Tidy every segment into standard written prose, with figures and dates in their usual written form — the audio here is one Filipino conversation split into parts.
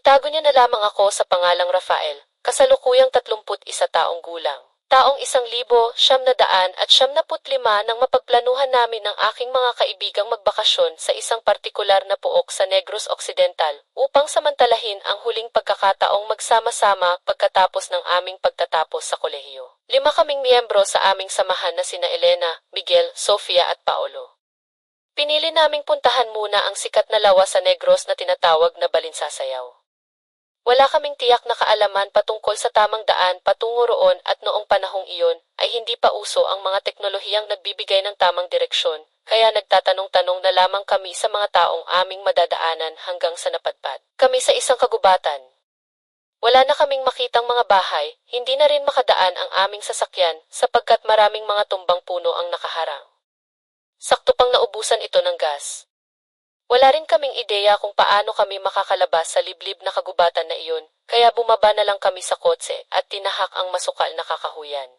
Itago niya na lamang ako sa pangalang Rafael, kasalukuyang 31 taong gulang. Taong 1995 nang mapagplanuhan namin ng aking mga kaibigang magbakasyon sa isang partikular na puok sa Negros Occidental upang samantalahin ang huling pagkakataong magsama-sama pagkatapos ng aming pagtatapos sa kolehiyo. 5 kaming miyembro sa aming samahan na sina Elena, Miguel, Sofia at Paolo. Pinili naming puntahan muna ang sikat na lawa sa Negros na tinatawag na Balinsasayaw. Wala kaming tiyak na kaalaman patungkol sa tamang daan patungo roon at noong panahong iyon ay hindi pa uso ang mga teknolohiyang nagbibigay ng tamang direksyon, kaya nagtatanong-tanong na lamang kami sa mga taong aming madadaanan hanggang sa napadpad kami sa isang kagubatan. Wala na kaming makitang mga bahay, hindi na rin makadaan ang aming sasakyan sapagkat maraming mga tumbang puno ang nakaharang. Sakto pang naubusan ito ng gas. Wala rin kaming ideya kung paano kami makakalabas sa liblib na kagubatan na iyon, kaya bumaba na lang kami sa kotse at tinahak ang masukal na kakahuyan.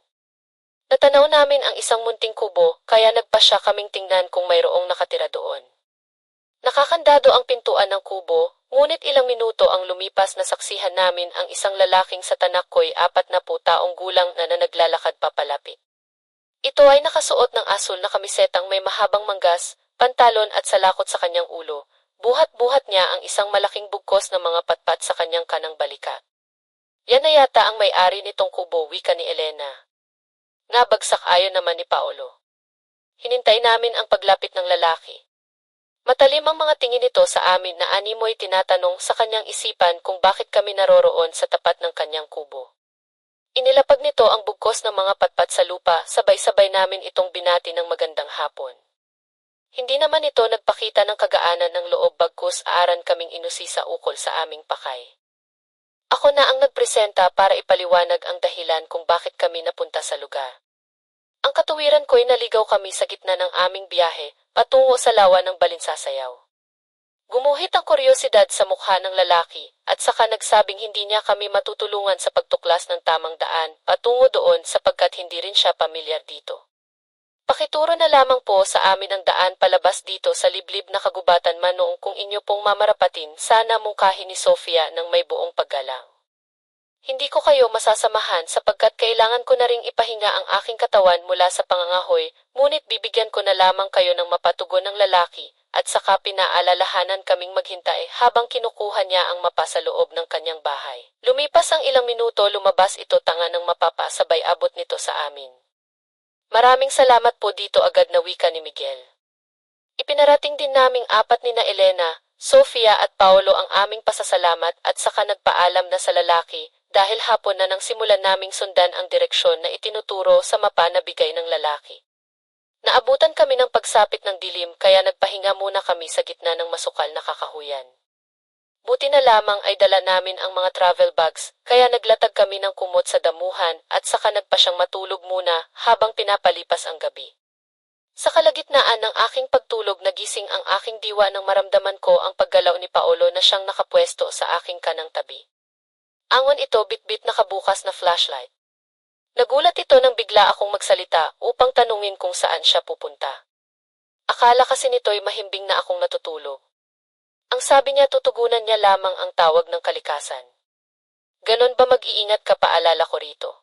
Natanaw namin ang isang munting kubo, kaya nagpasya kaming tingnan kung mayroong nakatira doon. Nakakandado ang pintuan ng kubo, ngunit ilang minuto ang lumipas na saksihan namin ang isang lalaking sa tanakoy 40 taong gulang na naglalakad papalapit. Ito ay nakasuot ng asul na kamisetang may mahabang manggas, pantalon at salakot sa kanyang ulo. Buhat-buhat niya ang isang malaking bugkos ng mga patpat sa kanyang kanang balikat. Yan na yata ang may-ari nitong kubo, wika ni Elena. Nabagsak ayon naman ni Paolo. Hinintay namin ang paglapit ng lalaki. Matalim ang mga tingin nito sa amin na animoy tinatanong sa kanyang isipan kung bakit kami naroroon sa tapat ng kanyang kubo. Inilapag nito ang bugkos ng mga patpat sa lupa, sabay-sabay namin itong binati ng magandang hapon. Hindi naman ito nagpakita ng kagaanan ng loob bagkus aaran kaming inusisa ukol sa aming pakay. Ako na ang nagpresenta para ipaliwanag ang dahilan kung bakit kami napunta sa lugar. Ang katuwiran ko'y naligaw kami sa gitna ng aming biyahe patungo sa lawa ng Balinsasayaw. Gumuhit ang kuryosidad sa mukha ng lalaki at saka nagsabing hindi niya kami matutulungan sa pagtuklas ng tamang daan patungo doon sapagkat hindi rin siya pamilyar dito. Pakituro na lamang po sa amin ang daan palabas dito sa liblib na kagubatan manoong kung inyo pong mamarapatin, sana mungkahi ni Sofia ng may buong paggalang. Hindi ko kayo masasamahan sapagkat kailangan ko na ring ipahinga ang aking katawan mula sa pangangahoy, ngunit bibigyan ko na lamang kayo ng mapatugon ng lalaki, at saka pinaalalahanan kaming maghintay habang kinukuha niya ang mapa sa loob ng kanyang bahay. Lumipas ang ilang minuto, lumabas ito tanga ng mapapa sabay abot nito sa amin. Maraming salamat po dito, agad na wika ni Miguel. Ipinarating din naming apat ni na Elena, Sofia at Paolo ang aming pasasalamat at saka nagpaalam na sa lalaki dahil hapon na nang simulan naming sundan ang direksyon na itinuturo sa mapa na bigay ng lalaki. Naabutan kami ng pagsapit ng dilim kaya nagpahinga muna kami sa gitna ng masukal na kakahuyan. Buti na lamang ay dala namin ang mga travel bags, kaya naglatag kami ng kumot sa damuhan at saka nagpa siyang matulog muna habang pinapalipas ang gabi. Sa kalagitnaan ng aking pagtulog nagising ang aking diwa nang maramdaman ko ang paggalaw ni Paolo na siyang nakapwesto sa aking kanang tabi. Angon ito bitbit nakabukas na flashlight. Nagulat ito nang bigla akong magsalita upang tanungin kung saan siya pupunta. Akala kasi nito'y mahimbing na akong natutulog. Ang sabi niya tutugunan niya lamang ang tawag ng kalikasan. Ganon ba mag-iingat ka, paalala ko rito.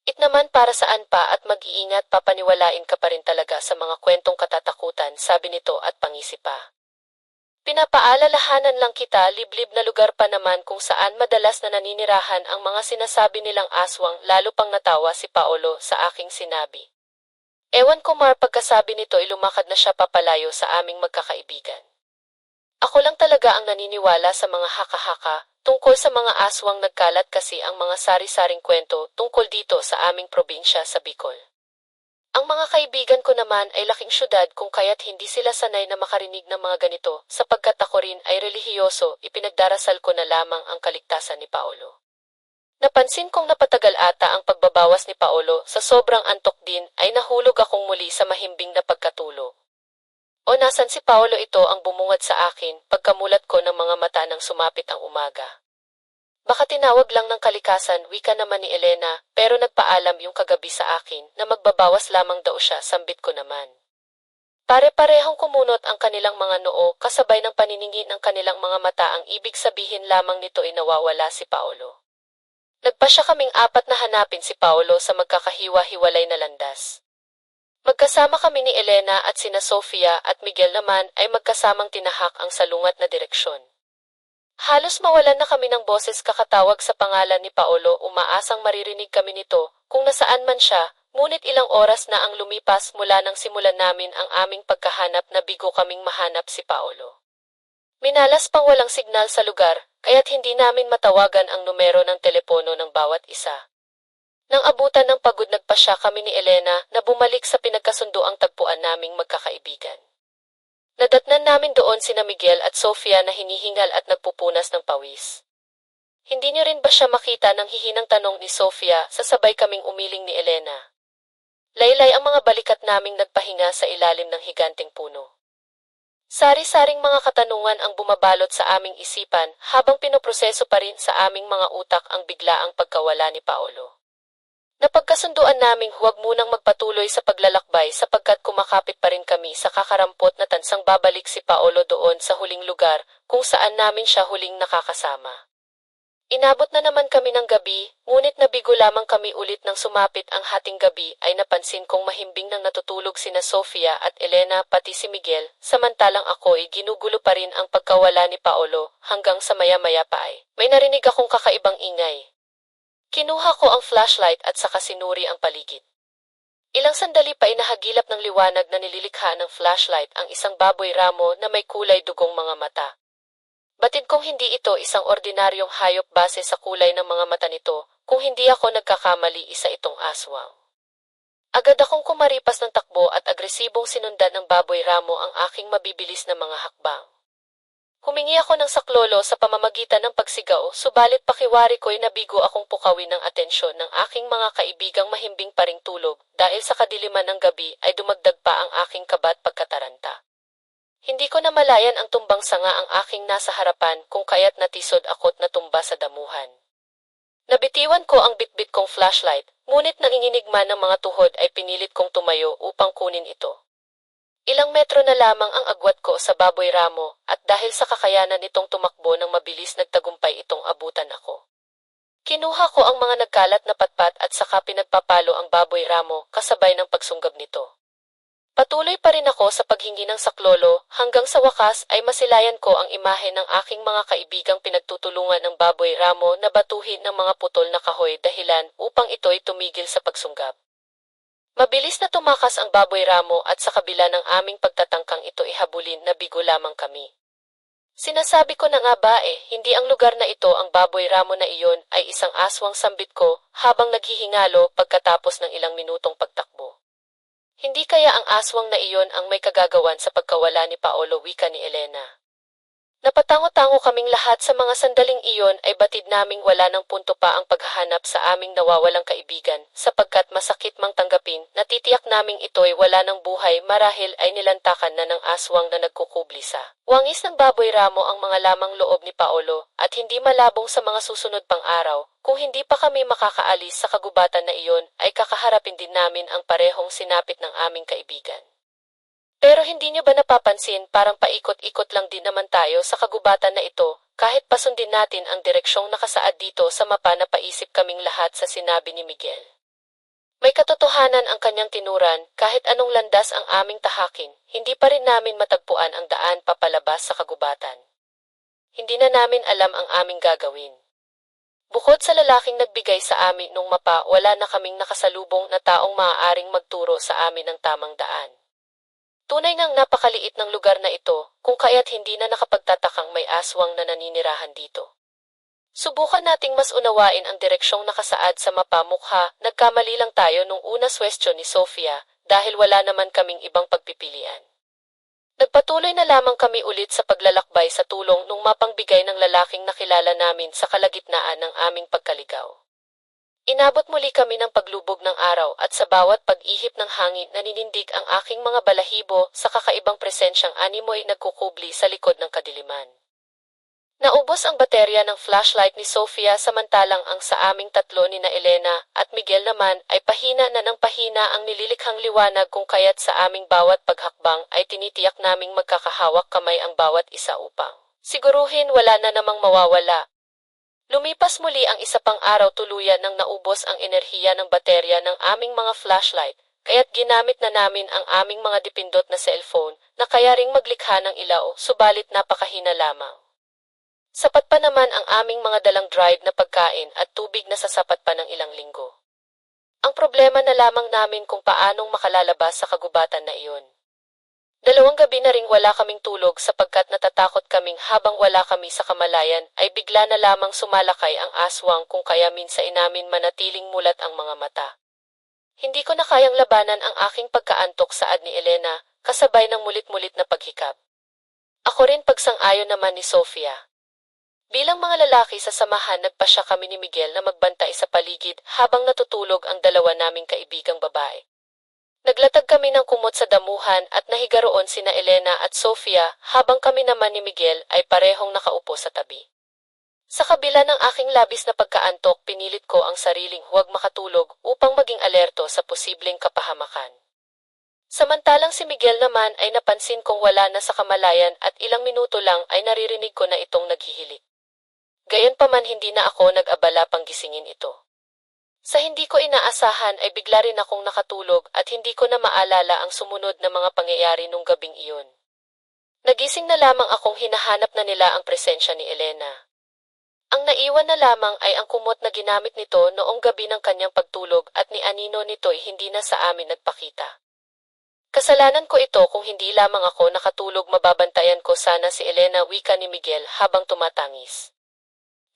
It naman para saan pa at mag-iingat, papaniwalain ka pa rin talaga sa mga kwentong katatakutan, sabi nito at pangisi pa. Pinapaalalahanan lang kita, liblib na lugar pa naman kung saan madalas na naninirahan ang mga sinasabi nilang aswang, lalo pang natawa si Paolo sa aking sinabi. Ewan ko Mar, pagkasabi nito ay lumakad na siya papalayo sa aming magkakaibigan. Ako lang talaga ang naniniwala sa mga haka-haka, tungkol sa mga aswang. Nagkalat kasi ang mga sari-saring kwento tungkol dito sa aming probinsya sa Bicol. Ang mga kaibigan ko naman ay laking syudad kung kaya't hindi sila sanay na makarinig ng mga ganito, sapagkat ako rin ay relihiyoso, ipinagdarasal ko na lamang ang kaligtasan ni Paolo. Napansin kong napatagal ata ang pagbabawas ni Paolo, sa sobrang antok din ay nahulog akong muli sa mahimbing na pagkatulog. O nasan si Paolo, ito ang bumungad sa akin pagkamulat ko ng mga mata nang sumapit ang umaga. Baka tinawag lang ng kalikasan, wika naman ni Elena, pero nagpaalam yung kagabi sa akin na magbabawas lamang daw siya, sambit ko naman. Pare-parehong kumunot ang kanilang mga noo kasabay ng paniningin ng kanilang mga mata. Ang ibig sabihin lamang nito ay nawawala si Paolo. Nagpasya kaming apat na hanapin si Paolo sa magkakahiwa-hiwalay na landas. Magkasama kami ni Elena at sina Sofia at Miguel naman ay magkasamang tinahak ang salungat na direksyon. Halos mawalan na kami ng boses kakatawag sa pangalan ni Paolo. Umaasang maririnig kami nito kung nasaan man siya. Ngunit ilang oras na ang lumipas mula nang simulan namin ang aming pagkahanap na bigo kaming mahanap si Paolo. Minalas pang walang signal sa lugar, kaya't hindi namin matawagan ang numero ng telepono ng bawat isa. Nang abutan ng pagod nagpasya kami ni Elena na bumalik sa pinagkasunduang tagpuan naming magkakaibigan. Nadatnan namin doon sina Miguel at Sofia na hinihingal at nagpupunas ng pawis. Hindi niyo rin ba siya makita nang hihinang tanong ni Sofia sa sabay kaming umiling ni Elena? Laylay ang mga balikat naming nagpahinga sa ilalim ng higanteng puno. Sari-saring mga katanungan ang bumabalot sa aming isipan habang pinoproseso pa rin sa aming mga utak ang biglaang pagkawala ni Paolo. Napagkasunduan naming huwag munang magpatuloy sa paglalakbay sapagkat kumakapit pa rin kami sa kakarampot na tansang babalik si Paolo doon sa huling lugar kung saan namin siya huling nakakasama. Inabot na naman kami ng gabi, ngunit nabigo lamang kami ulit nang sumapit ang hating gabi ay napansin kong mahimbing nang natutulog sina Sofia at Elena pati si Miguel, samantalang ako ay ginugulo pa rin ang pagkawala ni Paolo hanggang sa maya-maya pa ay may narinig akong kakaibang ingay. Kinuha ko ang flashlight at saka sinuri ang paligid. Ilang sandali pa inahagilap ng liwanag na nililikha ng flashlight ang isang baboy ramo na may kulay dugong mga mata. Batid kong hindi ito isang ordinaryong hayop base sa kulay ng mga mata nito, kung hindi ako nagkakamali isa itong aswang. Agad akong kumaripas ng takbo at agresibong sinundan ng baboy ramo ang aking mabibilis na mga hakbang. Humingi ako ng saklolo sa pamamagitan ng pagsigaw, subalit pakiwari ko'y nabigo akong pukawin ng atensyon ng aking mga kaibigang mahimbing pa ring tulog dahil sa kadiliman ng gabi ay dumagdag pa ang aking kaba at pagkataranta. Hindi ko namalayan ang tumbang sanga ang aking nasa harapan kung kaya't natisod ako't natumba sa damuhan. Nabitiwan ko ang bitbit kong flashlight, ngunit nanginginig man ng mga tuhod ay pinilit kong tumayo upang kunin ito. Ilang metro na lamang ang agwat ko sa baboy ramo at dahil sa kakayanan nitong tumakbo ng mabilis nagtagumpay itong abutan ako. Kinuha ko ang mga nagkalat na patpat at saka pinagpapalo ang baboy ramo kasabay ng pagsunggab nito. Patuloy pa rin ako sa paghingi ng saklolo hanggang sa wakas ay masilayan ko ang imahe ng aking mga kaibigang pinagtutulungan ng baboy ramo na batuhin ng mga putol na kahoy dahilan upang ito'y tumigil sa pagsunggab. Mabilis na tumakas ang baboy ramo at sa kabila ng aming pagtatangkang ito ihabulin na bigo lamang kami. Sinasabi ko na nga ba hindi ang lugar na ito ang baboy ramo na iyon ay isang aswang sambit ko habang naghihingalo pagkatapos ng ilang minutong pagtakbo. Hindi kaya ang aswang na iyon ang may kagagawan sa pagkawala ni Paolo, wika ni Elena. Napatango-tango kaming lahat sa mga sandaling iyon ay batid naming wala ng punto pa ang paghahanap sa aming nawawalang kaibigan sapagkat masakit mang tanggapin, natitiyak naming ito'y wala ng buhay marahil ay nilantakan na ng aswang na nagkukubli sa wangis ng baboy ramo ang mga lamang loob ni Paolo at hindi malabong sa mga susunod pang araw. Kung hindi pa kami makakaalis sa kagubatan na iyon ay kakaharapin din namin ang parehong sinapit ng aming kaibigan. Pero hindi niyo ba napapansin parang paikot-ikot lang din naman tayo sa kagubatan na ito kahit pasundin natin ang direksyong nakasaad dito sa mapa na paisip kaming lahat sa sinabi ni Miguel. May katotohanan ang kanyang tinuran kahit anong landas ang aming tahaking, hindi pa rin namin matagpuan ang daan papalabas sa kagubatan. Hindi na namin alam ang aming gagawin. Bukod sa lalaking nagbigay sa amin nung mapa, wala na kaming nakasalubong na taong maaaring magturo sa amin ng tamang daan. Tunay ngang napakaliit ng lugar na ito, kung kaya't hindi na nakapagtatakang may aswang na naninirahan dito. Subukan nating mas unawain ang direksyong nakasaad sa mapa. Mukha, nagkamali lang tayo nung una swestyon ni Sofia, dahil wala naman kaming ibang pagpipilian. Nagpatuloy na lamang kami ulit sa paglalakbay sa tulong nung mapangbigay ng lalaking nakilala namin sa kalagitnaan ng aming pagkaligaw. Inabot muli kami ng paglubog ng araw at sa bawat pag-ihip ng hangin naninindig ang aking mga balahibo sa kakaibang presensyang animoy nagkukubli sa likod ng kadiliman. Naubos ang baterya ng flashlight ni Sofia samantalang ang sa aming tatlo ni na Elena at Miguel naman ay pahina na ng pahina ang nililikhang liwanag kung kaya't sa aming bawat paghakbang ay tinitiyak naming magkakahawak kamay ang bawat isa upang siguruhin wala na namang mawawala. Lumipas muli ang isa pang araw tuluyan nang naubos ang enerhiya ng baterya ng aming mga flashlight, kaya't ginamit na namin ang aming mga dipindot na cellphone na kaya ring maglikha ng ilaw, subalit napakahina lamang. Sapat pa naman ang aming mga dalang dried na pagkain at tubig na sasapat pa ng ilang linggo. Ang problema na lamang namin kung paanong makalalabas sa kagubatan na iyon. 2 gabi na ring wala kaming tulog sapagkat natatakot kaming habang wala kami sa kamalayan ay bigla na lamang sumalakay ang aswang kung kaya minsan namin manatiling mulat ang mga mata. Hindi ko na kayang labanan ang aking pagkaantok saad ni Elena, kasabay ng mulit-mulit na paghikap. Ako rin pagsang-ayon naman ni Sofia. Bilang mga lalaki sa samahan nagpasya kami ni Miguel na magbantay sa paligid habang natutulog ang dalawa naming kaibigang babae. Naglatag kami ng kumot sa damuhan at nahiga roon sina Elena at Sofia habang kami naman ni Miguel ay parehong nakaupo sa tabi. Sa kabila ng aking labis na pagkaantok pinilit ko ang sariling huwag makatulog upang maging alerto sa posibleng kapahamakan. Samantalang si Miguel naman ay napansin kong wala na sa kamalayan at ilang minuto lang ay naririnig ko na itong naghihilik. Gayunpaman hindi na ako nag-abala pang gisingin ito. Sa hindi ko inaasahan ay bigla rin akong nakatulog at hindi ko na maalala ang sumunod na mga pangyayari nung gabing iyon. Nagising na lamang akong hinahanap na nila ang presensya ni Elena. Ang naiwan na lamang ay ang kumot na ginamit nito noong gabi ng kanyang pagtulog at ni anino nito'y hindi na sa amin nagpakita. Kasalanan ko ito kung hindi lamang ako nakatulog mababantayan ko sana si Elena wika ni Miguel habang tumatangis.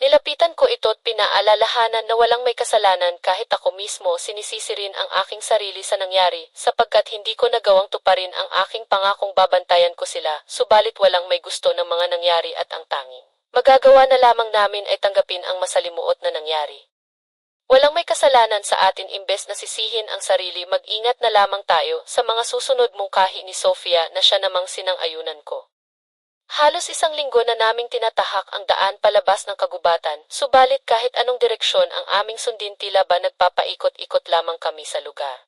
Nilapitan ko ito at pinaalalahanan na walang may kasalanan kahit ako mismo sinisisi rin ang aking sarili sa nangyari sapagkat hindi ko nagawang tuparin ang aking pangakong babantayan ko sila subalit walang may gusto ng mga nangyari at ang tanging magagawa na lamang namin ay tanggapin ang masalimuot na nangyari. Walang may kasalanan sa atin imbes na sisihin ang sarili mag-ingat na lamang tayo sa mga susunod mungkahi ni Sofia na siya namang sinang-ayunan ko. Halos 1 linggo na naming tinatahak ang daan palabas ng kagubatan, subalit kahit anong direksyon ang aming sundin tila ba nagpapaikot-ikot lamang kami sa lugar.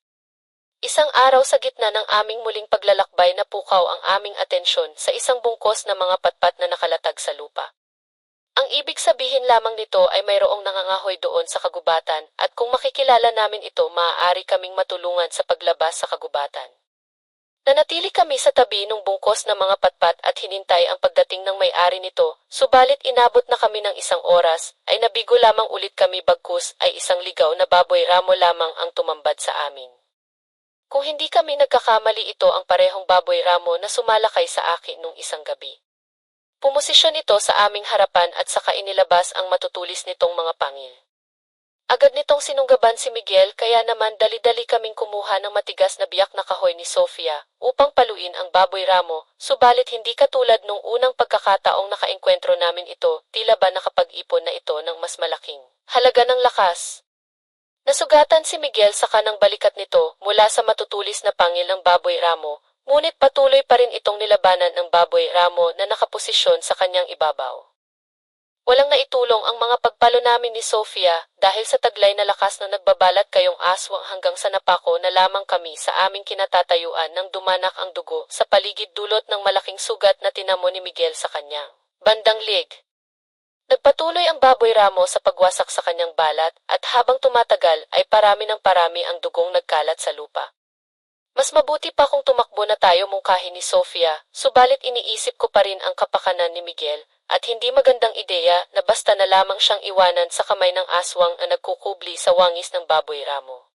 Isang araw sa gitna ng aming muling paglalakbay napukaw ang aming atensyon sa isang bungkos na mga patpat na nakalatag sa lupa. Ang ibig sabihin lamang nito ay mayroong nangangahoy doon sa kagubatan at kung makikilala namin ito maaari kaming matulungan sa paglabas sa kagubatan. Nanatili kami sa tabi ng bungkos ng mga patpat at hinintay ang pagdating ng may-ari nito, subalit inabot na kami ng 1 oras, ay nabigo lamang ulit kami bagkus ay isang ligaw na baboy ramo lamang ang tumambad sa amin. Kung hindi kami nagkakamali ito ang parehong baboy ramo na sumalakay sa akin nung isang gabi. Pumosisyon ito sa aming harapan at saka inilabas ang matutulis nitong mga pangil. Agad nitong sinunggaban si Miguel kaya naman dali-dali kaming kumuha ng matigas na biyak na kahoy ni Sofia upang paluin ang baboy ramo, subalit hindi katulad nung unang pagkakataong nakaengkwentro namin ito, tila ba nakapag-ipon na ito ng mas malaking halaga ng lakas. Nasugatan si Miguel sa kanang balikat nito mula sa matutulis na pangil ng baboy ramo, ngunit patuloy pa rin itong nilabanan ng baboy ramo na nakaposisyon sa kanyang ibabaw. Walang naitulong ang mga pagpalo namin ni Sofia dahil sa taglay na lakas na nagbabalat kayong aswang hanggang sa napako na lamang kami sa aming kinatatayuan nang dumanak ang dugo sa paligid dulot ng malaking sugat na tinamo ni Miguel sa kanyang bandang leg. Nagpatuloy ang baboy ramo sa pagwasak sa kanyang balat at habang tumatagal ay parami ng parami ang dugong nagkalat sa lupa. Mas mabuti pa kung tumakbo na tayo mungkahi ni Sofia, subalit iniisip ko pa rin ang kapakanan ni Miguel at hindi magandang ideya na basta na lamang siyang iwanan sa kamay ng aswang na nagkukubli sa wangis ng baboy ramo.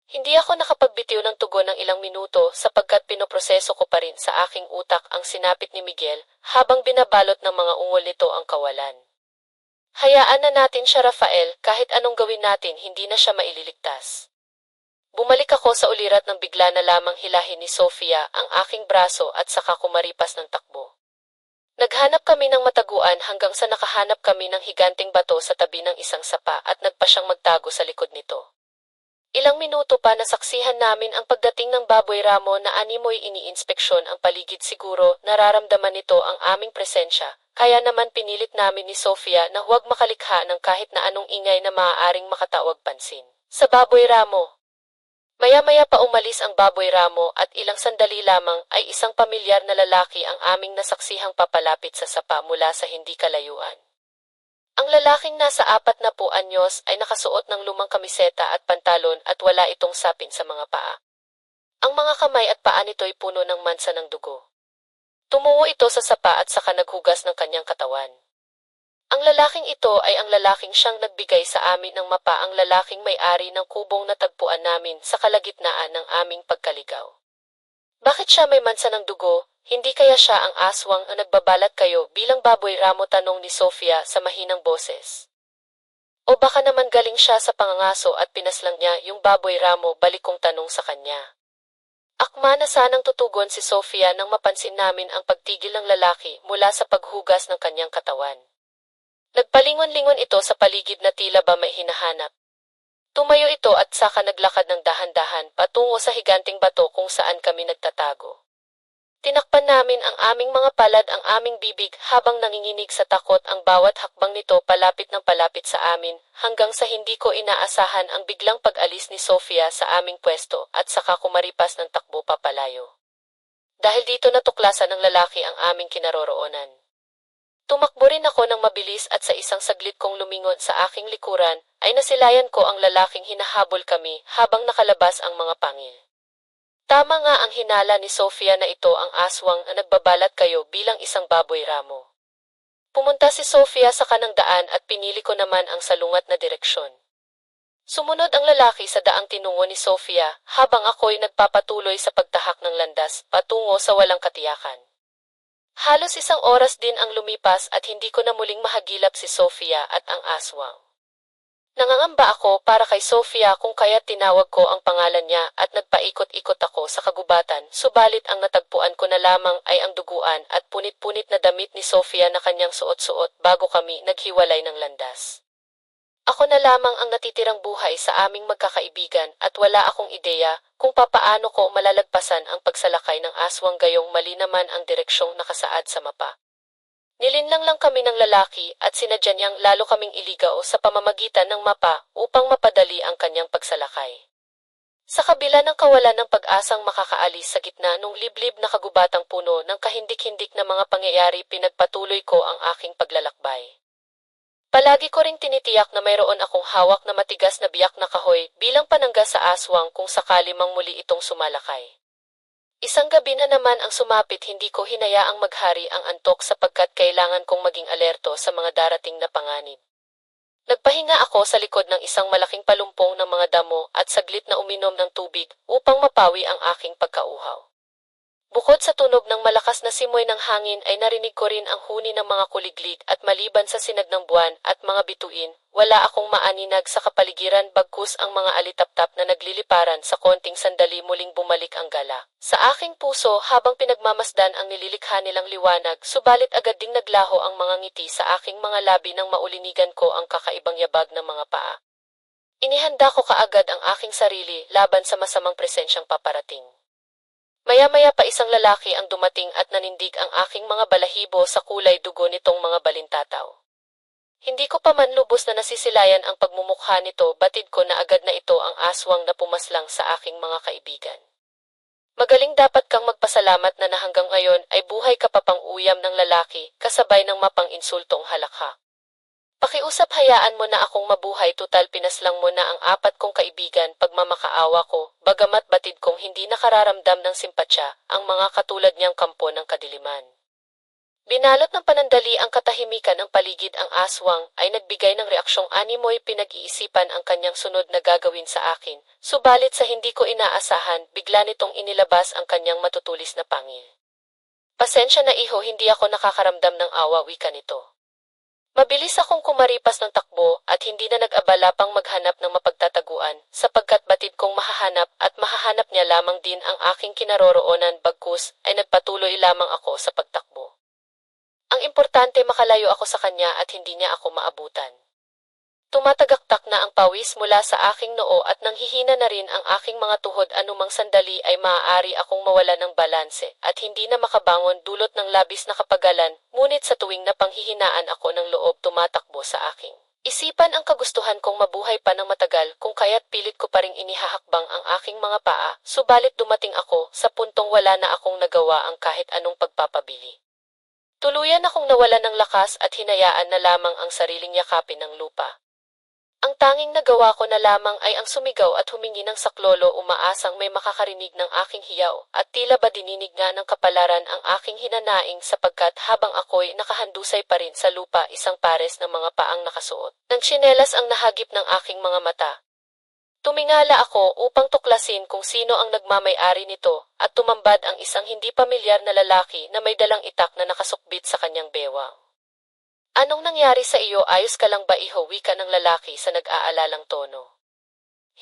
Hindi ako nakapagbitiw ng tugon ng ilang minuto sapagkat pinoproseso ko pa rin sa aking utak ang sinapit ni Miguel habang binabalot ng mga ungol nito ang kawalan. Hayaan na natin siya Rafael, kahit anong gawin natin hindi na siya maililigtas. Bumalik ako sa ulirat ng bigla na lamang hilahin ni Sofia ang aking braso at saka kumaripas ng takbo. Naghanap kami ng mataguan hanggang sa nakahanap kami ng higanting bato sa tabi ng isang sapa at nagpa siyang magtago sa likod nito. Ilang minuto pa nasaksihan namin ang pagdating ng baboy ramo na animoy iniinspeksyon ang paligid. Siguro nararamdaman nito ang aming presensya, kaya naman pinilit namin ni Sofia na huwag makalikha ng kahit na anong ingay na maaaring makatawag pansin. Sa baboy ramo. Maya-maya pa umalis ang baboy ramo at ilang sandali lamang ay isang pamilyar na lalaki ang aming nasaksihang papalapit sa sapa mula sa hindi kalayuan. Ang lalaking nasa 40 anyos ay nakasuot ng lumang kamiseta at pantalon at wala itong sapin sa mga paa. Ang mga kamay at paa nito'y puno ng mansa ng dugo. Tumungo ito sa sapa at saka naghugas ng kanyang katawan. Ang lalaking ito ay ang lalaking siyang nagbigay sa amin ng mapa, ang lalaking may-ari ng kubong natagpuan namin sa kalagitnaan ng aming pagkaligaw. Bakit siya may mansa ng dugo? Hindi kaya siya ang aswang ang nagbabalat kayo bilang baboy ramo? Tanong ni Sofia sa mahinang boses. O baka naman galing siya sa pangangaso at pinaslang niya yung baboy ramo? Balik kong tanong sa kanya. Akma na sanang tutugon si Sofia nang mapansin namin ang pagtigil ng lalaki mula sa paghugas ng kanyang katawan. Nagpalingon-lingon ito sa paligid na tila ba may hinahanap. Tumayo ito at saka naglakad ng dahan-dahan patungo sa higanting bato kung saan kami nagtatago. Tinakpan namin ang aming mga palad, ang aming bibig habang nanginginig sa takot ang bawat hakbang nito palapit ng palapit sa amin, hanggang sa hindi ko inaasahan ang biglang pag-alis ni Sofia sa aming pwesto at saka kumaripas ng takbo papalayo. Dahil dito natuklasan ng lalaki ang aming kinaroroonan. Tumakbo rin ako ng mabilis at sa isang saglit kong lumingon sa aking likuran ay nasilayan ko ang lalaking hinahabol kami habang nakalabas ang mga pangil. Tama nga ang hinala ni Sofia na ito ang aswang na nagbabalat kayo bilang isang baboy ramo. Pumunta si Sofia sa kanang daan at pinili ko naman ang salungat na direksyon. Sumunod ang lalaki sa daang tinungo ni Sofia habang ako'y nagpapatuloy sa pagtahak ng landas patungo sa walang katiyakan. Halos isang oras din ang lumipas at hindi ko na muling mahagilap si Sofia at ang aswang. Nangangamba ako para kay Sofia kung kaya't tinawag ko ang pangalan niya at nagpaikot-ikot ako sa kagubatan, subalit ang natagpuan ko na lamang ay ang duguan at punit-punit na damit ni Sofia na kanyang suot-suot bago kami naghiwalay ng landas. Ako na lamang ang natitirang buhay sa aming magkakaibigan at wala akong ideya kung papaano ko malalagpasan ang pagsalakay ng aswang, gayong mali naman ang direksyong nakasaad sa mapa. Nilinlang lang kami ng lalaki at sinadya niyang lalo kaming iligaw sa pamamagitan ng mapa upang mapadali ang kanyang pagsalakay. Sa kabila ng kawalan ng pag-asang makakaalis sa gitna ng liblib na kagubatang puno ng kahindik-hindik na mga pangyayari, pinagpatuloy ko ang aking paglalakbay. Palagi ko ring tinitiyak na mayroon akong hawak na matigas na biyak na kahoy bilang panangga sa aswang kung sakali mang muli itong sumalakay. Isang gabi na naman ang sumapit, hindi ko hinayaang maghari ang antok sapagkat kailangan kong maging alerto sa mga darating na panganib. Nagpahinga ako sa likod ng isang malaking palumpong ng mga damo at saglit na uminom ng tubig upang mapawi ang aking pagkauhaw. Bukod sa tunog ng malakas na simoy ng hangin ay narinig ko rin ang huni ng mga kuliglig at maliban sa sinag ng buwan at mga bituin, wala akong maaninag sa kapaligiran, bagkus ang mga alitaptap na nagliliparan sa konting sandali muling bumalik ang gala sa aking puso habang pinagmamasdan ang nililikha nilang liwanag, subalit agad ding naglaho ang mga ngiti sa aking mga labi nang maulinigan ko ang kakaibang yabag ng mga paa. Inihanda ko kaagad ang aking sarili laban sa masamang presensyang paparating. Maya-maya pa isang lalaki ang dumating at nanindig ang aking mga balahibo sa kulay dugo nitong mga balintataw. Hindi ko pa man lubos na nasisilayan ang pagmumukha nito, batid ko na agad na ito ang aswang na pumaslang sa aking mga kaibigan. Magaling dapat kang magpasalamat na hanggang ngayon ay buhay ka pa, pang uyam ng lalaki, kasabay ng mapang insultong halakha. Pakiusap, hayaan mo na akong mabuhay, tutal pinaslang mo na ang 4 kong kaibigan, pagmamakaawa ko, bagamat batid kong hindi nakararamdam ng simpatsya, ang mga katulad niyang kampo ng kadiliman. Binalot ng panandali ang katahimikan ng paligid, ang aswang ay nagbigay ng reaksyong animoy, pinag-iisipan ang kanyang sunod na gagawin sa akin, subalit sa hindi ko inaasahan, bigla nitong inilabas ang kanyang matutulis na pangil. Pasensya na iho, hindi ako nakakaramdam ng awa, wika nito. Mabilis akong kumaripas ng takbo at hindi na nag-abala pang maghanap ng mapagtataguan sapagkat batid kong mahahanap niya lamang din ang aking kinaroroonan, bagkus ay nagpatuloy lamang ako sa pagtakbo. Ang importante, makalayo ako sa kanya at hindi niya ako maabutan. Tumatagaktak na ang pawis mula sa aking noo at nanghihina na rin ang aking mga tuhod, anumang sandali ay maaari akong mawala ng balanse at hindi na makabangon dulot ng labis na kapagalan, ngunit sa tuwing napanghihinaan ako ng loob tumatakbo sa aking isipan ang kagustuhan kong mabuhay pa ng matagal, kung kaya't pilit ko pa ring inihahakbang ang aking mga paa, subalit dumating ako sa puntong wala na akong nagawa ang kahit anong pagpapabili. Tuluyan akong nawala ng lakas at hinayaan na lamang ang sariling yakapin ng lupa. Ang tanging nagawa ko na lamang ay ang sumigaw at humingi ng saklolo, umaasang may makakarinig ng aking hiyaw, at tila ba dininig nga ng kapalaran ang aking hinanaing, sapagkat habang ako'y nakahandusay pa rin sa lupa, isang pares ng mga paang nakasuot ng tsinelas ang nahagip ng aking mga mata. Tumingala ako upang tuklasin kung sino ang nagmamay-ari nito, at tumambad ang isang hindi pamilyar na lalaki na may dalang itak na nakasukbit sa kanyang bewang. "Anong nangyari sa iyo? Ayos ka lang ba, iho?" wika ng lalaki sa nag-aalalang tono.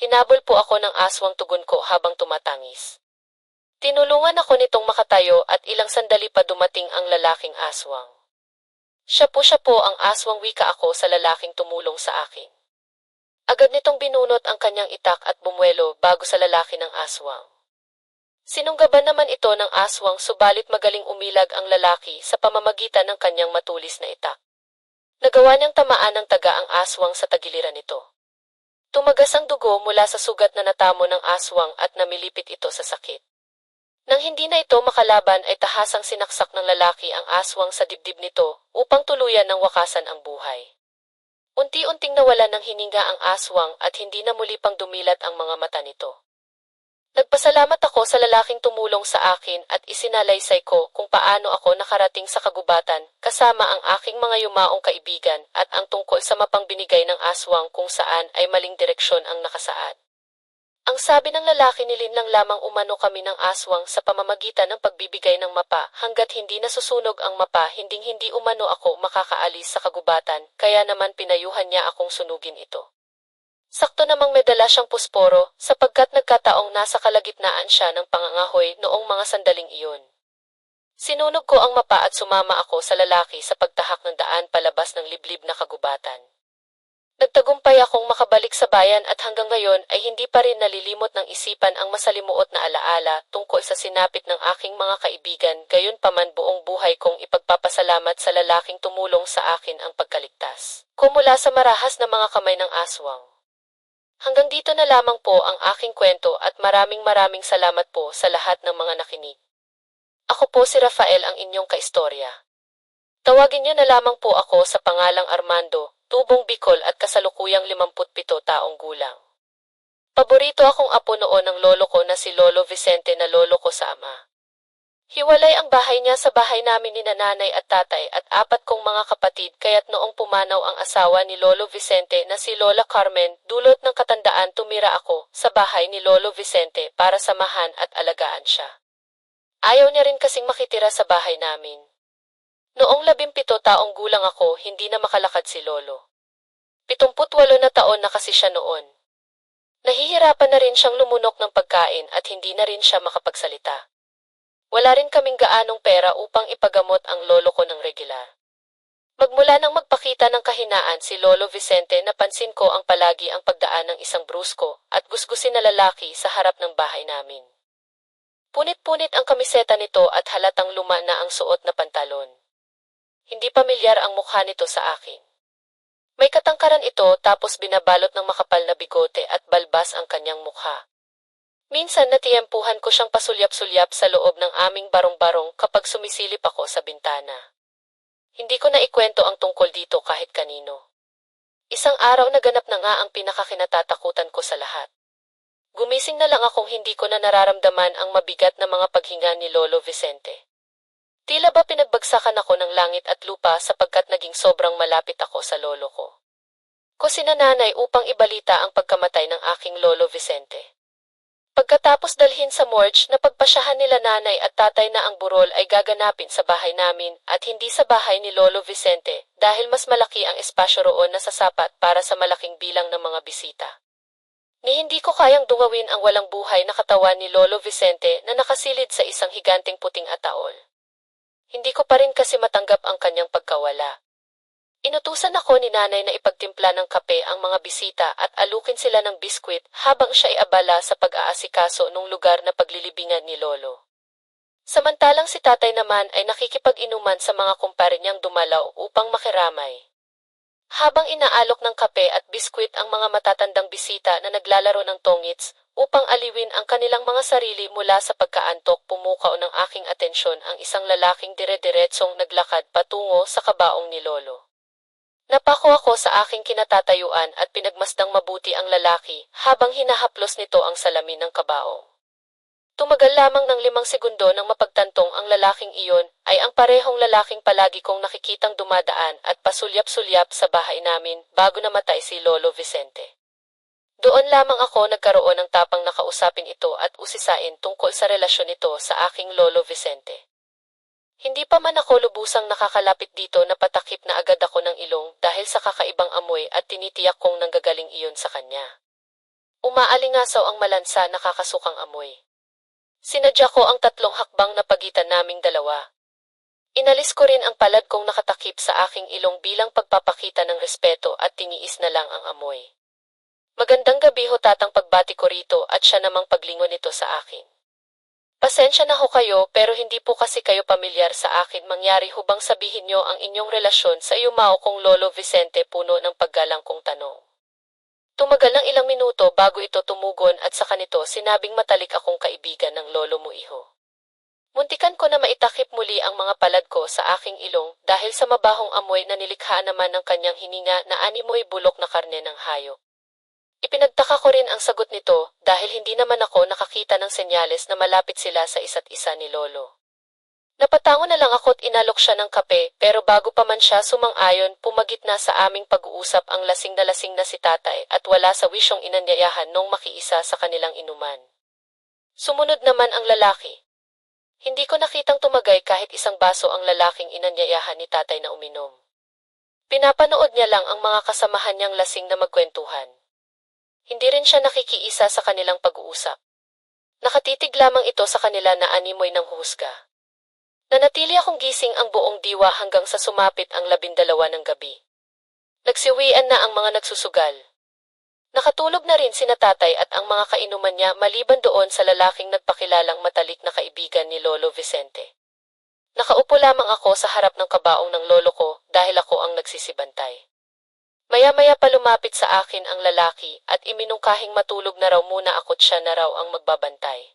Hinabol po ako ng aswang, tugon ko habang tumatangis. Tinulungan ako nitong makatayo at ilang sandali pa dumating ang lalaking aswang. Siya po ang aswang, wika ako sa lalaking tumulong sa akin. Agad nitong binunot ang kanyang itak at bumuelo bago sa lalaki ng aswang. Sinunggaban naman ito ng aswang, subalit magaling umilag ang lalaki sa pamamagitan ng kanyang matulis na itak. Nagawa niyang tamaan ng taga ang aswang sa tagiliran nito. Tumagas ang dugo mula sa sugat na natamo ng aswang at namilipit ito sa sakit. Nang hindi na ito makalaban ay tahasang sinaksak ng lalaki ang aswang sa dibdib nito upang tuluyan ng wakasan ang buhay. Unti-unting nawalan ng hininga ang aswang at hindi na muli pang dumilat ang mga mata nito. Nagpasalamat ako sa lalaking tumulong sa akin at isinalaysay ko kung paano ako nakarating sa kagubatan kasama ang aking mga yumaong kaibigan at ang tungkol sa mapang binigay ng aswang kung saan ay maling direksyon ang nakasaad. Ang sabi ng lalaki, nilinlang lamang umano kami ng aswang sa pamamagitan ng pagbibigay ng mapa, hanggat hindi nasusunog ang mapa hinding-hindi umano ako makakaalis sa kagubatan, kaya naman pinayuhan niya akong sunugin ito. Sakto namang may dala siyang pusporo, sapagkat nagkataong nasa kalagitnaan siya ng pangangahoy noong mga sandaling iyon. Sinunog ko ang mapa at sumama ako sa lalaki sa pagtahak ng daan palabas ng liblib na kagubatan. Nagtagumpay akong makabalik sa bayan at hanggang ngayon ay hindi pa rin nalilimot ng isipan ang masalimuot na alaala tungkol sa sinapit ng aking mga kaibigan, gayon paman buong buhay kong ipagpapasalamat sa lalaking tumulong sa akin ang pagkaligtas ko mula sa marahas na mga kamay ng aswang. Hanggang dito na lamang po ang aking kwento at maraming salamat po sa lahat ng mga nakinig. Ako po si Rafael, ang inyong kaistorya. Tawagin niyo na lamang po ako sa pangalang Armando, tubong Bicol at kasalukuyang 57 taong gulang. Paborito akong apo noon ng lolo ko na si Lolo Vicente na lolo ko sa ama. Hiwalay ang bahay niya sa bahay namin ni nanay at tatay at 4 kong mga kapatid, kaya't noong pumanaw ang asawa ni Lolo Vicente na si Lola Carmen, dulot ng katandaan tumira ako sa bahay ni Lolo Vicente para samahan at alagaan siya. Ayaw niya rin kasing makitira sa bahay namin. Noong 17 taong gulang ako, hindi na makalakad si Lolo. 78 na taon na kasi siya noon. Nahihirapan na rin siyang lumunok ng pagkain at hindi na rin siya makapagsalita. Wala rin kaming gaanong pera upang ipagamot ang lolo ko ng regular. Magmula nang magpakita ng kahinaan si Lolo Vicente, napansin ko ang palagi ang pagdaan ng isang brusko at gusgusin na lalaki sa harap ng bahay namin. Punit-punit ang kamiseta nito at halatang luma na ang suot na pantalon. Hindi pamilyar ang mukha nito sa akin. May katangkaran ito, tapos binabalot ng makapal na bigote at balbas ang kanyang mukha. Minsan natiyempuhan ko siyang pasulyap-sulyap sa loob ng aming barong-barong kapag sumisilip ako sa bintana. Hindi ko na ikwento ang tungkol dito kahit kanino. Isang araw naganap na nga ang pinakakinatatakutan ko sa lahat. Gumising na lang akong hindi ko na nararamdaman ang mabigat na mga paghinga ni Lolo Vicente. Tila ba pinagbagsakan ako ng langit at lupa sapagkat naging sobrang malapit ako sa lolo ko. Ko sinananay upang ibalita ang pagkamatay ng aking Lolo Vicente. Pagkatapos dalhin sa morgue, napagpasyahan nila nanay at tatay na ang burol ay gaganapin sa bahay namin at hindi sa bahay ni Lolo Vicente dahil mas malaki ang espasyo roon na sasapat para sa malaking bilang ng mga bisita. Ni hindi ko kayang dungawin ang walang buhay na katawan ni Lolo Vicente na nakasilid sa isang higanting puting ataol. Hindi ko pa rin kasi matanggap ang kanyang pagkawala. Inutusan ako ni nanay na ipagtimpla ng kape ang mga bisita at alukin sila ng biskwit habang siya ay abala sa pag-aasikaso nung lugar na paglilibingan ni Lolo. Samantalang si tatay naman ay nakikipag-inuman sa mga kumpare niyang dumalaw upang makiramay. Habang inaalok ng kape at biskwit ang mga matatandang bisita na naglalaro ng tongits, upang aliwin ang kanilang mga sarili mula sa pagkaantok, pumukaw ng aking atensyon ang isang lalaking dire-diretsong naglakad patungo sa kabaong ni Lolo. Napako ako sa aking kinatatayuan at pinagmasdang mabuti ang lalaki habang hinahaplos nito ang salamin ng kabaong. Tumagal lamang ng 5 segundo nang mapagtantong ang lalaking iyon ay ang parehong lalaking palagi kong nakikitang dumadaan at pasulyap-sulyap sa bahay namin bago namatay si Lolo Vicente. Doon lamang ako nagkaroon ng tapang na kausapin ito at usisain tungkol sa relasyon nito sa aking Lolo Vicente. Hindi pa man ako lubusang nakakalapit dito na patakip na agad ako ng ilong dahil sa kakaibang amoy at tinitiyak kong nanggagaling iyon sa kanya. Umaalingasaw ang malansa na kakasukang amoy. Sinadya ko ang 3 hakbang na pagitan naming dalawa. Inalis ko rin ang palad kong nakatakip sa aking ilong bilang pagpapakita ng respeto at tiniis na lang ang amoy. Magandang gabi ho tatang, pagbati ko rito at siya namang paglingon nito sa akin. Pasensya na ho kayo pero hindi po kasi kayo pamilyar sa akin, mangyari ho bang sabihin nyo ang inyong relasyon sa yumao kong Lolo Vicente, puno ng paggalang kong tanong. Tumagal ng ilang minuto bago ito tumugon at sa kanito sinabing matalik akong kaibigan ng lolo mo, iho. Muntikan ko na maitakip muli ang mga palad ko sa aking ilong dahil sa mabahong amoy na nilikha naman ng kanyang hininga na animoy bulok na karne ng hayop. Ipinagtaka ko rin ang sagot nito dahil hindi naman ako nakakita ng senyales na malapit sila sa isa't isa ni Lolo. Napatango na lang ako't inalok siya ng kape pero bago pa man siya sumang-ayon, pumagit na sa aming pag-uusap ang lasing na si tatay at wala sa wisyong inanyayahan nung makiisa sa kanilang inuman. Sumunod naman ang lalaki. Hindi ko nakitang tumagay kahit isang baso ang lalaking inanyayahan ni tatay na uminom. Pinapanood niya lang ang mga kasamahan niyang lasing na magkwentuhan. Hindi rin siya nakikiisa sa kanilang pag-uusap. Nakatitig lamang ito sa kanila na animoy ng husga. Nanatili akong gising ang buong diwa hanggang sa sumapit ang 12 ng gabi. Nagsiwian na ang mga nagsusugal. Nakatulog na rin sina tatay at ang mga kainuman niya maliban doon sa lalaking nagpakilalang matalik na kaibigan ni Lolo Vicente. Nakaupo lamang ako sa harap ng kabaong ng lolo ko dahil ako ang nagsisibantay. Maya-maya pa lumapit sa akin ang lalaki at iminungkahing matulog na raw muna ako't siya na raw ang magbabantay.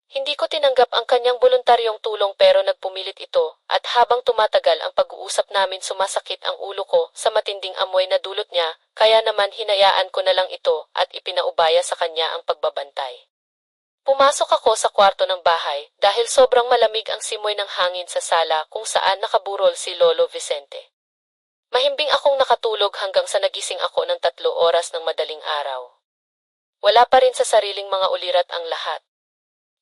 Hindi ko tinanggap ang kanyang voluntaryong tulong pero nagpumilit ito at habang tumatagal ang pag-uusap namin sumasakit ang ulo ko sa matinding amoy na dulot niya, kaya naman hinayaan ko na lang ito at ipinaubaya sa kanya ang pagbabantay. Pumasok ako sa kwarto ng bahay dahil sobrang malamig ang simoy ng hangin sa sala kung saan nakaburol si Lolo Vicente. Mahimbing akong nakatulog hanggang sa nagising ako ng 3 oras ng madaling araw. Wala pa rin sa sariling mga ulirat ang lahat.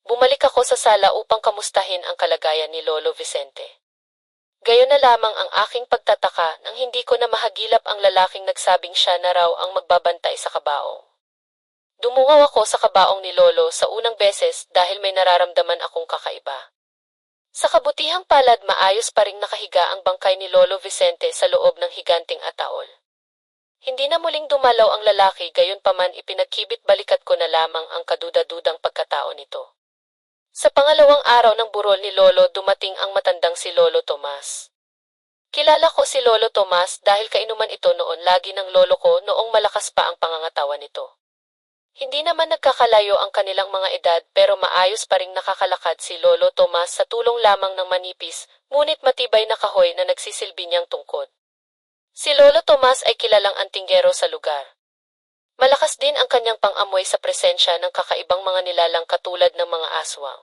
Bumalik ako sa sala upang kamustahin ang kalagayan ni Lolo Vicente. Gayon na lamang ang aking pagtataka nang hindi ko na mahagilap ang lalaking nagsabing siya na raw ang magbabantay sa kabaong. Dumungaw ako sa kabaong ni Lolo sa unang beses dahil may nararamdaman akong kakaiba. Sa kabutihang palad, maayos pa ring nakahiga ang bangkay ni Lolo Vicente sa loob ng higanting ataol. Hindi na muling dumalaw ang lalaki, gayon paman ipinagkibit balikat ko na lamang ang kaduda-dudang pagkatao nito. Sa pangalawang araw ng burol ni Lolo, dumating ang matandang si Lolo Tomas. Kilala ko si Lolo Tomas dahil kainuman ito noon lagi ng lolo ko noong malakas pa ang pangangatawan nito. Hindi naman nagkakalayo ang kanilang mga edad pero maayos pa ring nakakalakad si Lolo Tomas sa tulong lamang ng manipis, ngunit matibay na kahoy na nagsisilbi niyang tungkod. Si Lolo Tomas ay kilalang antinggero sa lugar. Malakas din ang kanyang pang-amoy sa presensya ng kakaibang mga nilalang katulad ng mga aswang.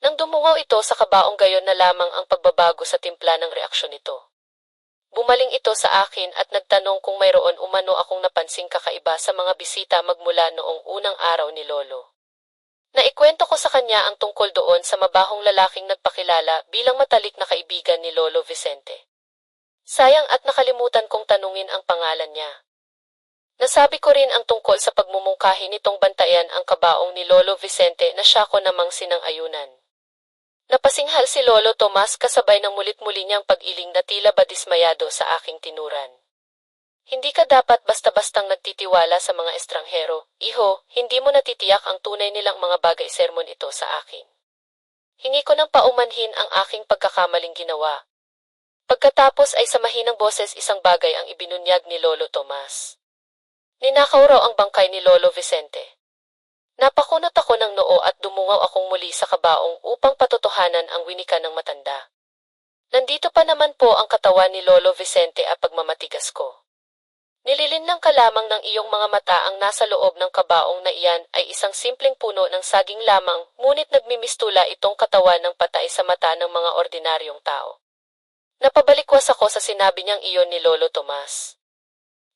Nang dumungaw ito sa kabaong, gayon na lamang ang pagbabago sa timpla ng reaksyon nito. Bumaling ito sa akin at nagtanong kung mayroon umano akong napansing kakaiba sa mga bisita magmula noong unang araw ni Lolo. Naikwento ko sa kanya ang tungkol doon sa mabahong lalaking nagpakilala bilang matalik na kaibigan ni Lolo Vicente. Sayang at nakalimutan kong tanungin ang pangalan niya. Nasabi ko rin ang tungkol sa pagmumungkahi nitong bantayan ang kabaong ni Lolo Vicente na siya ko namang sinang-ayunan. Napasinghal si Lolo Tomas kasabay ng mulit-muli niyang pag-iling na tila ba dismayado sa aking tinuran. Hindi ka dapat basta-bastang nagtitiwala sa mga estranghero. Iho, hindi mo natitiyak ang tunay nilang mga bagay sermon ito sa akin. Hingi ko ng paumanhin ang aking pagkakamaling ginawa. Pagkatapos ay sa mahinang boses isang bagay ang ibinunyag ni Lolo Tomas. Ninakaw raw ang bangkay ni Lolo Vicente. Napakunot ako ng noo at dumungaw akong muli sa kabaong upang patotohanan ang winika ng matanda. Nandito pa naman po ang katawan ni Lolo Vicente at pagmamatigas ko. Nililinlang ka lamang ng iyong mga mata ang nasa loob ng kabaong na iyan ay isang simpleng puno ng saging lamang, ngunit nagmimistula itong katawan ng patay sa mata ng mga ordinaryong tao. Napabalikwas ako sa sinabi niyang iyon ni Lolo Tomas.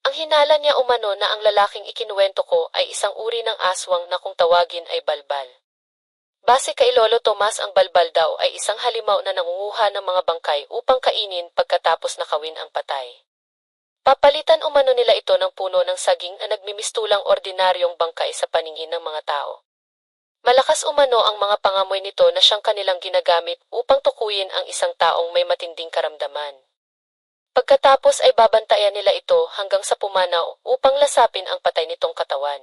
Ang hinala niya umano na ang lalaking ikinuwento ko ay isang uri ng aswang na kung tawagin ay balbal. Base kay Lolo Tomas ang balbal daw ay isang halimaw na nangunguha ng mga bangkay upang kainin pagkatapos nakawin ang patay. Papalitan umano nila ito ng puno ng saging na nagmimistulang ordinaryong bangkay sa paningin ng mga tao. Malakas umano ang mga pangamoy nito na siyang kanilang ginagamit upang tukuyin ang isang taong may matinding karamdaman. Pagkatapos ay babantayan nila ito hanggang sa pumanaw upang lasapin ang patay nitong katawan.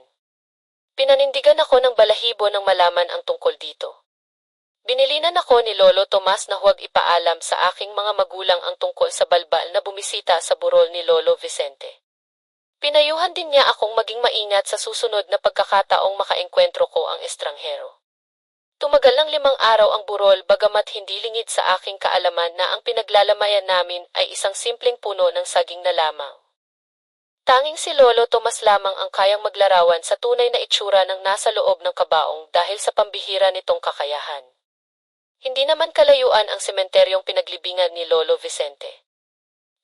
Pinanindigan ako ng balahibo nang malaman ang tungkol dito. Binilinan ako ni Lolo Tomas na huwag ipaalam sa aking mga magulang ang tungkol sa balbal na bumisita sa burol ni Lolo Vicente. Pinayuhan din niya akong maging maingat sa susunod na pagkakataong makaengkwentro ko ang estranghero. Tumagal ng 5 araw ang burol bagamat hindi lingid sa aking kaalaman na ang pinaglalamayan namin ay isang simpleng puno ng saging na lamang. Tanging si Lolo Tomas lamang ang kayang maglarawan sa tunay na itsura ng nasa loob ng kabaong dahil sa pambihira nitong kakayahan. Hindi naman kalayuan ang sementeryong pinaglibingan ni Lolo Vicente.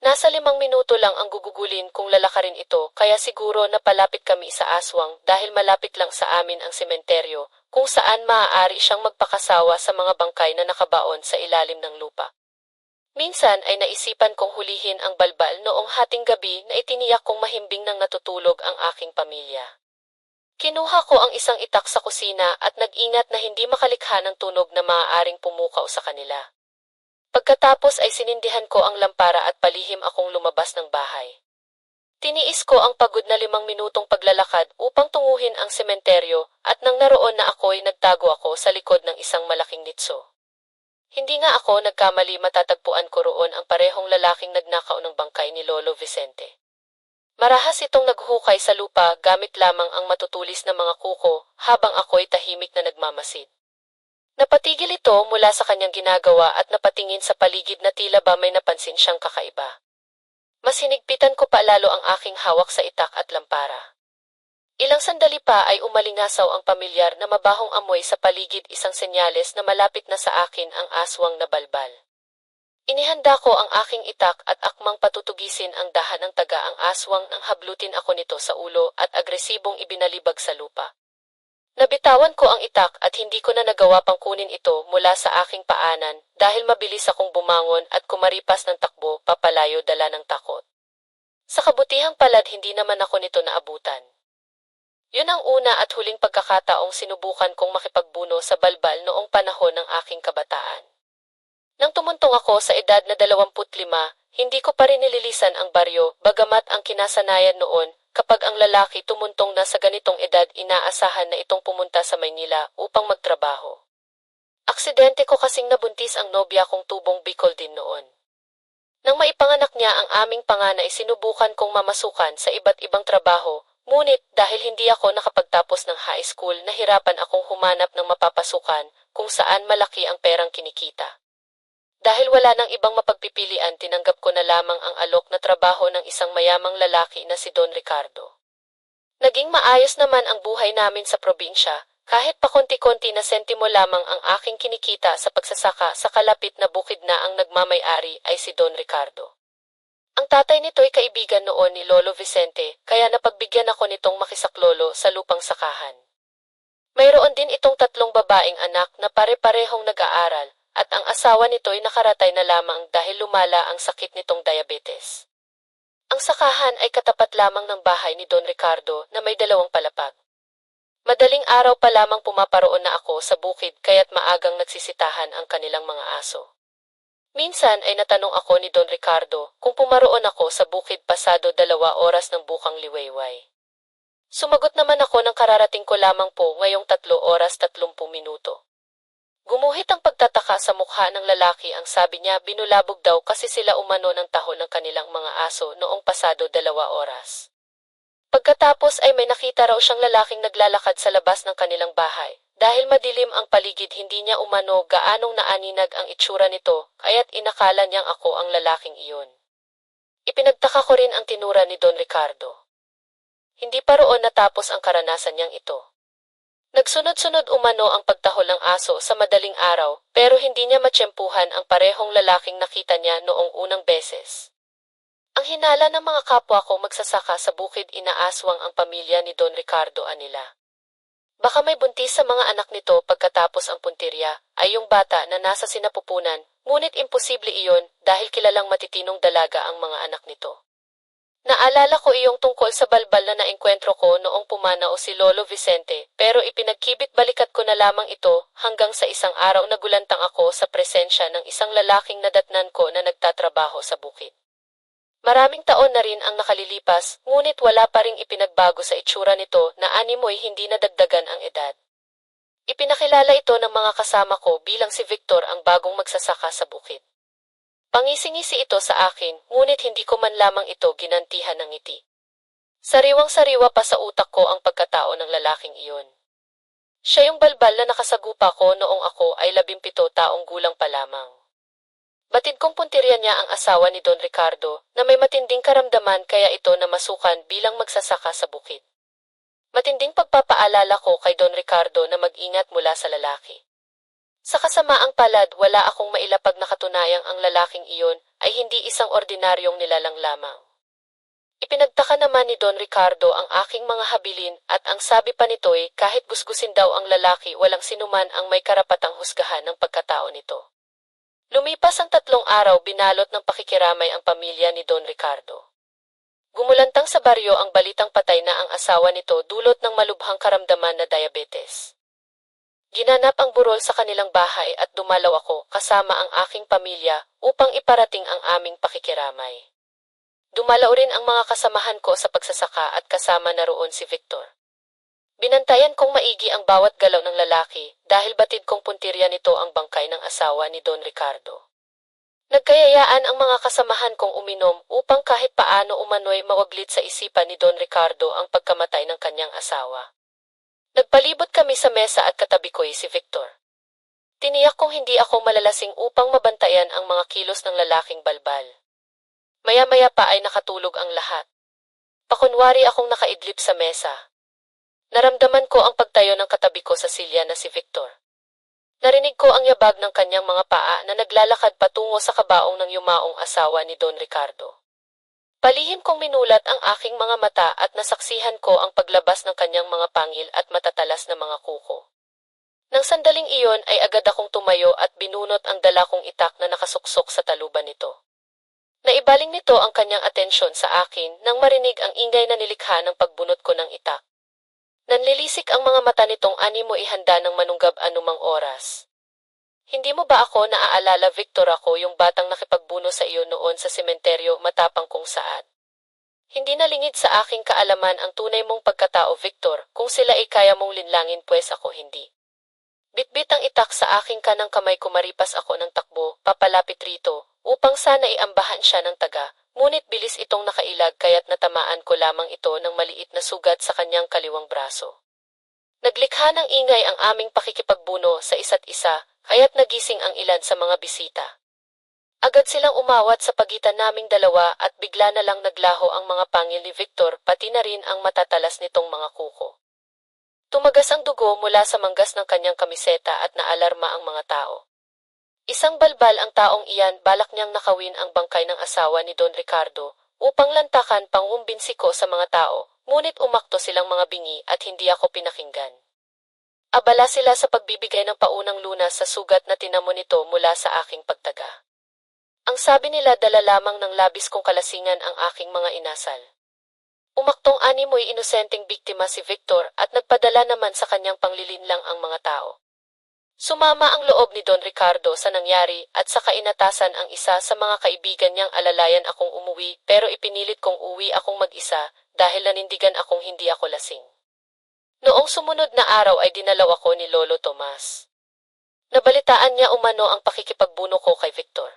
Nasa 5 minuto lang ang gugugulin kung lalakarin ito kaya siguro napalapit kami sa aswang dahil malapit lang sa amin ang sementeryo kung saan maaari siyang magpakasawa sa mga bangkay na nakabaon sa ilalim ng lupa. Minsan ay naisipan kong hulihin ang balbal noong hating gabi na itiniyak kong mahimbing nang natutulog ang aking pamilya. Kinuha ko ang isang itak sa kusina at nag-ingat na hindi makalikha ng tunog na maaaring pumukaw sa kanila. Pagkatapos ay sinindihan ko ang lampara at palihim akong lumabas ng bahay. Tiniis ko ang pagod na 5 minutong paglalakad upang tunguhin ang sementeryo at nang naroon na ako'y nagtago ako sa likod ng isang malaking nitso. Hindi nga ako nagkamali matatagpuan ko roon ang parehong lalaking nagnakaw ng bangkay ni Lolo Vicente. Marahas itong naghukay sa lupa gamit lamang ang matutulis na mga kuko habang ako'y tahimik na nagmamasid. Napatigil ito mula sa kanyang ginagawa at napatingin sa paligid na tila ba may napansin siyang kakaiba. Mas hinigpitan ko pa lalo ang aking hawak sa itak at lampara. Ilang sandali pa ay umalingasaw ang pamilyar na mabahong amoy sa paligid, isang senyales na malapit na sa akin ang aswang na balbal. Inihanda ko ang aking itak at akmang patutugisin ang dahan ng taga ang aswang nang hablutin ako nito sa ulo at agresibong ibinalibag sa lupa. Nabitawan ko ang itak at hindi ko na nagawa pang kunin ito mula sa aking paanan dahil mabilis akong bumangon at kumaripas ng takbo papalayo dala ng takot. Sa kabutihang palad hindi naman ako nito naabutan. Yun ang una at huling pagkakataong sinubukan kong makipagbuno sa balbal noong panahon ng aking kabataan. Nang tumuntong ako sa edad na 25, hindi ko pa rin nililisan ang baryo bagamat ang kinasanayan noon. Kapag ang lalaki tumuntong na sa ganitong edad, inaasahan na itong pumunta sa Maynila upang magtrabaho. Aksidente ko kasing nabuntis ang nobya kong tubong Bicol din noon. Nang maipanganak niya ang aming panganay, sinubukan kong mamasukan sa iba't ibang trabaho, ngunit dahil hindi ako nakapagtapos ng high school, nahirapan akong humanap ng mapapasukan kung saan malaki ang perang kinikita. Dahil wala nang ibang mapagpipilian, tinanggap ko na lamang ang alok na trabaho ng isang mayamang lalaki na si Don Ricardo. Naging maayos naman ang buhay namin sa probinsya, kahit pakonti-konti na sentimo lamang ang aking kinikita sa pagsasaka sa kalapit na bukid na ang nagmamay-ari ay si Don Ricardo. Ang tatay nito'y kaibigan noon ni Lolo Vicente, kaya napagbigyan ako nitong makisaklolo sa lupang sakahan. Mayroon din itong 3 babaeng anak na pare-parehong nag-aaral, at ang asawa nito'y nakaratay na lamang dahil lumala ang sakit nitong diabetes. Ang sakahan ay katapat lamang ng bahay ni Don Ricardo na may 2 palapag. Madaling araw pa lamang pumaparoon na ako sa bukid kaya't maagang nagsisitahan ang kanilang mga aso. Minsan ay natanong ako ni Don Ricardo kung pumaroon ako sa bukid pasado 2 oras ng bukang liwayway. Sumagot naman ako ng kararating ko lamang po ngayong 3 oras 30 minuto. Gumuhit ang pagtataka sa mukha ng lalaki, ang sabi niya binulabog daw kasi sila umano ng tahol ng kanilang mga aso noong pasado 2 oras. Pagkatapos ay may nakita raw siyang lalaking naglalakad sa labas ng kanilang bahay. Dahil madilim ang paligid hindi niya umano gaanong naaninag ang itsura nito, kaya't inakala niyang ako ang lalaking iyon. Ipinagtaka ko rin ang tinura ni Don Ricardo. Hindi pa roon natapos ang karanasan niyang ito. Nagsunod-sunod umano ang pagtahol ng aso sa madaling araw, pero hindi niya matsyempuhan ang parehong lalaking nakita niya noong unang beses. Ang hinala ng mga kapwa ko magsasaka sa bukid, inaaswang ang pamilya ni Don Ricardo anila. Baka may buntis sa mga anak nito pagkatapos ang puntirya ay yung bata na nasa sinapupunan, ngunit imposible iyon dahil kilalang matitinong dalaga ang mga anak nito. Naalala ko iyong tungkol sa balbal na naengkwentro ko noong pumanao si Lolo Vicente, pero ipinagkibit balikat ko na lamang ito hanggang sa isang araw nagulantang ako sa presensya ng isang lalaking nadatnan ko na nagtatrabaho sa bukid. Maraming taon na rin ang nakalilipas, ngunit wala pa ring ipinagbago sa itsura nito na animoy hindi nadagdagan ang edad. Ipinakilala ito ng mga kasama ko bilang si Victor, ang bagong magsasaka sa bukid. Pangisingisi ito sa akin, ngunit hindi ko man lamang ito ginantihan ng ngiti. Sariwang-sariwa pa sa utak ko ang pagkatao ng lalaking iyon. Siya yung balbal na nakasagupa ko noong ako ay 17 taong gulang pa lamang. Batid kong puntirya niya ang asawa ni Don Ricardo na may matinding karamdaman, kaya ito namasukan bilang magsasaka sa bukid. Matinding pagpapaalala ko kay Don Ricardo na mag-ingat mula sa lalaki. Sa kasamaang palad, wala akong mailapag na katunayang ang lalaking iyon ay hindi isang ordinaryong nilalang lamang. Ipinagtaka naman ni Don Ricardo ang aking mga habilin at ang sabi pa nito'y kahit gusgusin daw ang lalaki, walang sinuman ang may karapatang husgahan ng pagkatao nito. Lumipas ang 3 araw, binalot ng pakikiramay ang pamilya ni Don Ricardo. Gumulantang sa baryo ang balitang patay na ang asawa nito dulot ng malubhang karamdaman na diabetes. Ginanap ang burol sa kanilang bahay at dumalaw ako kasama ang aking pamilya upang iparating ang aming pakikiramay. Dumalaw rin ang mga kasamahan ko sa pagsasaka at kasama na roon si Victor. Binantayan kong maigi ang bawat galaw ng lalaki dahil batid kong puntirya nito ang bangkay ng asawa ni Don Ricardo. Nagkayayaan ang mga kasamahan kong uminom upang kahit paano umano'y mawaglit sa isipan ni Don Ricardo ang pagkamatay ng kanyang asawa. Nagpalibot kami sa mesa at katabi ko'y si Victor. Tiniyak kong hindi ako malalasing upang mabantayan ang mga kilos ng lalaking balbal. Maya-maya pa ay nakatulog ang lahat. Pakunwari akong nakaidlip sa mesa. Naramdaman ko ang pagtayo ng katabi ko sa silya na si Victor. Narinig ko ang yabag ng kanyang mga paa na naglalakad patungo sa kabaong ng yumaong asawa ni Don Ricardo. Palihim kong minulat ang aking mga mata at nasaksihan ko ang paglabas ng kanyang mga pangil at matatalas na mga kuko. Nang sandaling iyon ay agad akong tumayo at binunot ang dala kong itak na nakasuksok sa taluban nito. Naibaling nito ang kanyang atensyon sa akin nang marinig ang ingay na nilikha ng pagbunot ko ng itak. Nanlilisik ang mga mata nitong animo ihanda ng manunggab anumang oras. Hindi mo ba ako naaalala, Victor? Ako yung batang nakipagbuno sa iyo noon sa sementeryo, matapang kong saad. Hindi nalingid sa aking kaalaman ang tunay mong pagkatao, Victor. Kung sila ay kaya mong linlangin, pues ako hindi. Bitbit ang itak sa aking kanang kamay, kumaripas ako ng takbo, papalapit rito, upang sana iambahan siya ng taga. Ngunit bilis itong nakailag kaya't natamaan ko lamang ito ng maliit na sugat sa kanyang kaliwang braso. Naglikha ng ingay ang aming pakikipagbuno sa isa't isa, kaya't nagising ang ilan sa mga bisita. Agad silang umawat sa pagitan naming dalawa at bigla na lang naglaho ang mga pangil ni Victor, pati na rin ang matatalas nitong mga kuko. Tumagas ang dugo mula sa manggas ng kanyang kamiseta at naalarma ang mga tao. Isang balbal ang taong iyan, balak niyang nakawin ang bangkay ng asawa ni Don Ricardo upang lantakan pangumbinsi ko sa mga tao, ngunit umakto silang mga bingi at hindi ako pinakinggan. Abala sila sa pagbibigay ng paunang lunas sa sugat na tinamo nito mula sa aking pagtaga. Ang sabi nila dala lamang ng labis kong kalasingan ang aking mga inasal. Umaktong animoy inosenteng biktima si Victor at nagpadala naman sa kanyang panglilinlang ang mga tao. Sumama ang loob ni Don Ricardo sa nangyari at sa kainatasan ang isa sa mga kaibigan niyang alalayan akong umuwi pero ipinilit kong uwi akong mag-isa dahil nanindigan akong hindi ako lasing. Noong sumunod na araw ay dinalaw ako ni Lolo Tomas. Nabalitaan niya umano ang pakikipagbuno ko kay Victor.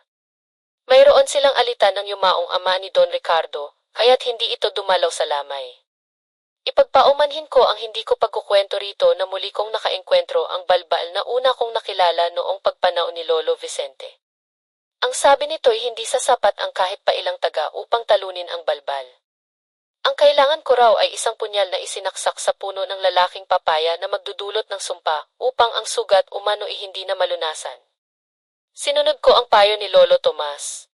Mayroon silang alitan ng yumaong ama ni Don Ricardo, kaya't hindi ito dumalaw sa lamay. Ipagpaumanhin ko ang hindi ko pagkukwento rito na muli kong nakaengkwentro ang balbal na una kong nakilala noong pagpanaw ni Lolo Vicente. Ang sabi nito'y hindi sasapat ang kahit pa ilang taga upang talunin ang balbal. Ang kailangan ko raw ay isang punyal na isinaksak sa puno ng lalaking papaya na magdudulot ng sumpa upang ang sugat umano ay hindi na malunasan. Sinunod ko ang payo ni Lolo Tomas.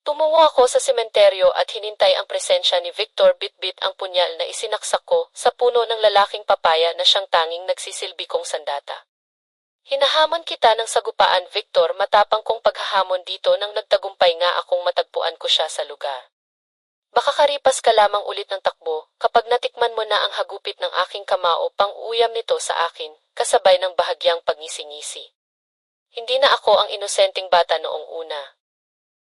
Tumungo ako sa sementeryo at hinintay ang presensya ni Victor bitbit ang punyal na isinaksak ko sa puno ng lalaking papaya na siyang tanging nagsisilbi kong sandata. Hinahamon kita ng sagupaan, Victor, matapang kong paghahamon dito nang nagtagumpay nga akong matagpuan ko siya sa lugar. Baka karipas ka lamang ulit ng takbo kapag natikman mo na ang hagupit ng aking kamao pang uyam nito sa akin, kasabay ng bahagyang pagngisi-ngisi. Hindi na ako ang inosenteng bata noong una.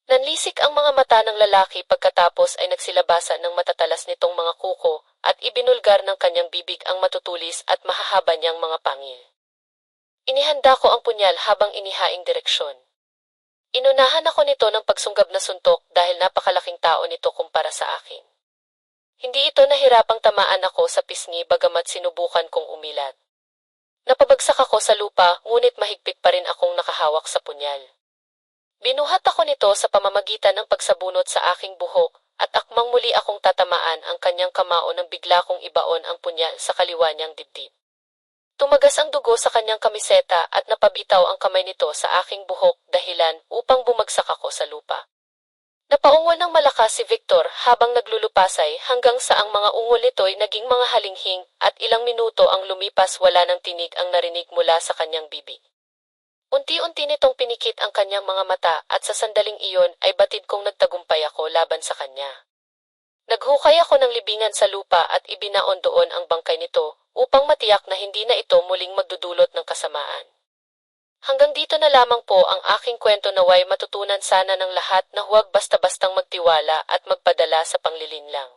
Nanlisik ang mga mata ng lalaki pagkatapos ay nagsilabasan ng matatalas nitong mga kuko at ibinulgar ng kanyang bibig ang matutulis at mahahaba niyang mga pangil. Inihanda ko ang punyal habang inihaing direksyon. Inunahan ako nito ng pagsunggab na suntok dahil napakalaking tao nito kumpara sa akin. Hindi ito nahirapang tamaan ako sa pisngi bagamat sinubukan kong umilat. Napabagsak ako sa lupa ngunit mahigpit pa rin akong nakahawak sa punyal. Binuhat ako nito sa pamamagitan ng pagsabunot sa aking buhok at akmang muli akong tatamaan ang kanyang kamao nang bigla kong ibaon ang punyal sa kaliwa niyang dibdib. Tumagas ang dugo sa kanyang kamiseta at napabitaw ang kamay nito sa aking buhok dahilan upang bumagsak ako sa lupa. Napaungol ng malakas si Victor habang naglulupasay hanggang sa ang mga ungol nito'y naging mga halinghing at ilang minuto ang lumipas wala ng tinig ang narinig mula sa kanyang bibig. Unti-unti nitong pinikit ang kanyang mga mata at sa sandaling iyon ay batid kong nagtagumpay ako laban sa kanya. Naghukay ako ng libingan sa lupa at ibinaon doon ang bangkay nito upang matiyak na hindi na ito muling magdudulot ng kasamaan. Hanggang dito na lamang po ang aking kwento naway matutunan sana ng lahat na huwag basta-bastang magtiwala at magpadala sa panglilinlang.